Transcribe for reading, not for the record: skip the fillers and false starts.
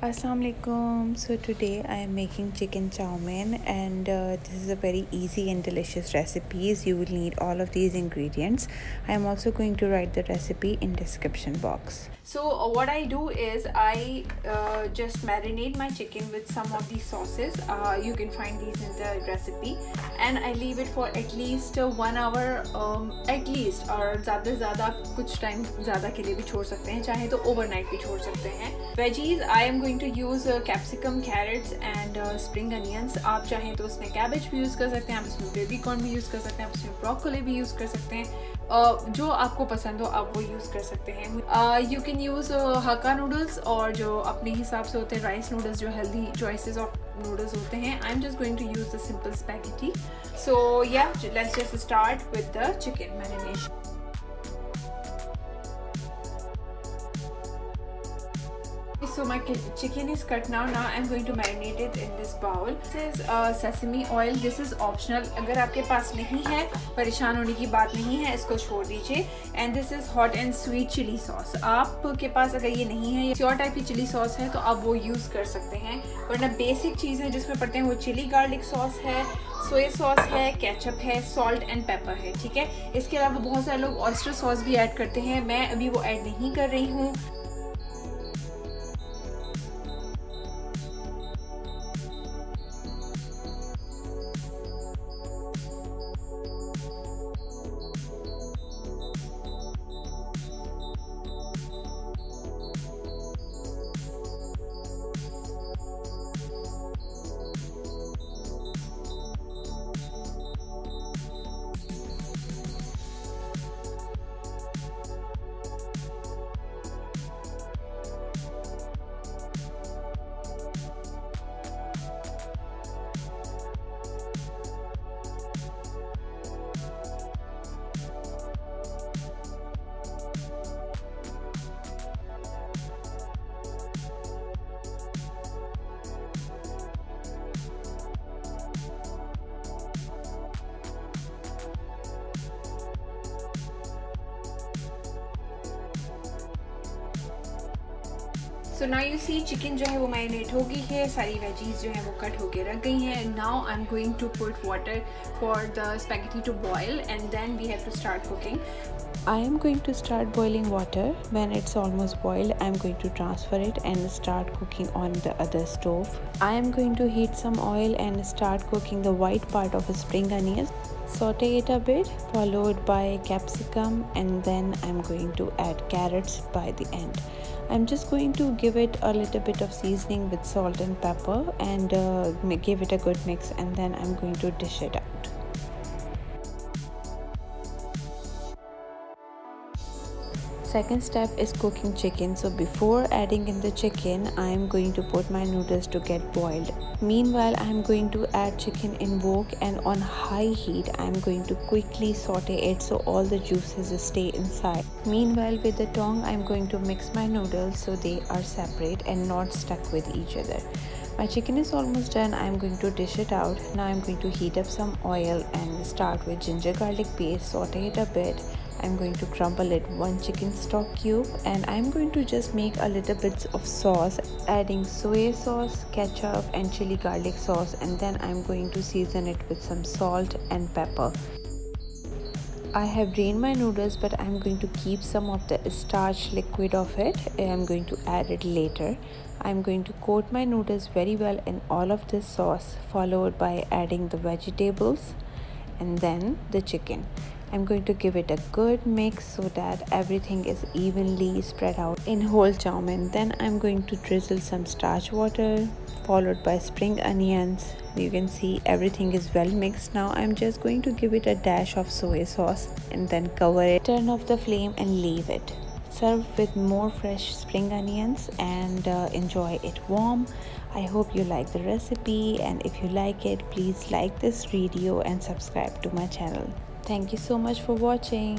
Assalamualaikum. So today I am making chicken chow mein, and this is a very easy and delicious recipes. You will need all of these ingredients. I am also going to write the recipe in description box. So what I do is I just marinate my chicken with some of these sauces. You can find these in the recipe, and I leave it for at least 1 hour at least, और ज़्यादा से ज़्यादा आप कुछ time ज़्यादा के लिए भी छोड़ सकते हैं, चाहे तो ओवरनाइट भी छोड़ सकते हैं. Veggies I am going to use capsicum, carrots and spring onions. आप चाहें तो उसमें कैबेज भी यूज़ कर सकते हैं, आप इसमें बेबी कॉर्न भी यूज़ कर सकते हैं, आप इसमें ब्रोकोली भी यूज़ कर सकते हैं. जो आपको पसंद हो आप वो यूज़ कर सकते हैं. You can use Hakka noodles, और जो अपने हिसाब से होते हैं राइस नूडल्स, जो हेल्दी चॉइसेस ऑफ नूडल्स होते हैं. I am just going to use the simple spaghetti. So yeah let's just start with the chicken marination. So my chicken is cut now. Now I'm going to marinate it in this bowl. This is sesame oil. This is optional. अगर आपके पास नहीं है, परेशान होने की बात नहीं है, इसको छोड़ दीजिए. And this is hot and sweet chili sauce. आपके पास अगर ये नहीं है, ये प्योर टाइप की चिली सॉस है, तो आप वो यूज़ कर सकते हैं. वरना बेसिक चीज़ें जिसमें पड़ते हैं वो चिली गार्लिक सॉस है, सोया सॉस है, केचप है, सॉल्ट एंड पेपर है. ठीक है. इसके अलावा बहुत सारे लोग ऑयस्टर सॉस भी ऐड करते हैं. मैं अभी वो ऐड नहीं कर रही हूँ. So now you see chicken जो है वो मैरिनेट हो गई है, सारी वेजीज जो है वो कट होके रख गई हैं. Now I am going to put water for the spaghetti to boil, and then we have to start cooking. I am going to start boiling water. When it's almost boiled, I am going to transfer it and start cooking on the other stove. I am going to heat some oil and start cooking the white part of a spring onions. Saute it a bit, followed by capsicum, and then I'm going to add carrots by the end. I'm just going to give it a little bit of seasoning with salt and pepper, and give it a good mix, and then I'm going to dish it out. Second step is cooking chicken. So before adding in the chicken, I am going to put my noodles to get boiled. Meanwhile, I am going to add chicken in wok, and on high heat I am going to quickly saute it so all the juices stay inside. Meanwhile, with the tongue I am going to mix my noodles so they are separate and not stuck with each other. My chicken is almost done. I am going to dish it out. Now I am going to heat up some oil and start with ginger garlic paste. Saute it a bit. I'm going to crumble it 1 chicken stock cube, and I'm going to just make a little bits of sauce, adding soy sauce, ketchup and chili garlic sauce, and then I'm going to season it with some salt and pepper. I have drained my noodles, but I'm going to keep some of the starch liquid of it. I'm going to add it later. I'm going to coat my noodles very well in all of this sauce, followed by adding the vegetables and then the chicken. I'm going to give it a good mix so that everything is evenly spread out in whole chow mein. Then I'm going to drizzle some starch water, followed by spring onions. You can see everything is well mixed. Now I'm just going to give it a dash of soy sauce and then cover it, turn off the flame and leave it. Serve with more fresh spring onions and enjoy it warm. I hope you like the recipe, and if you like it, please like this video and subscribe to my channel. Thank you so much for watching.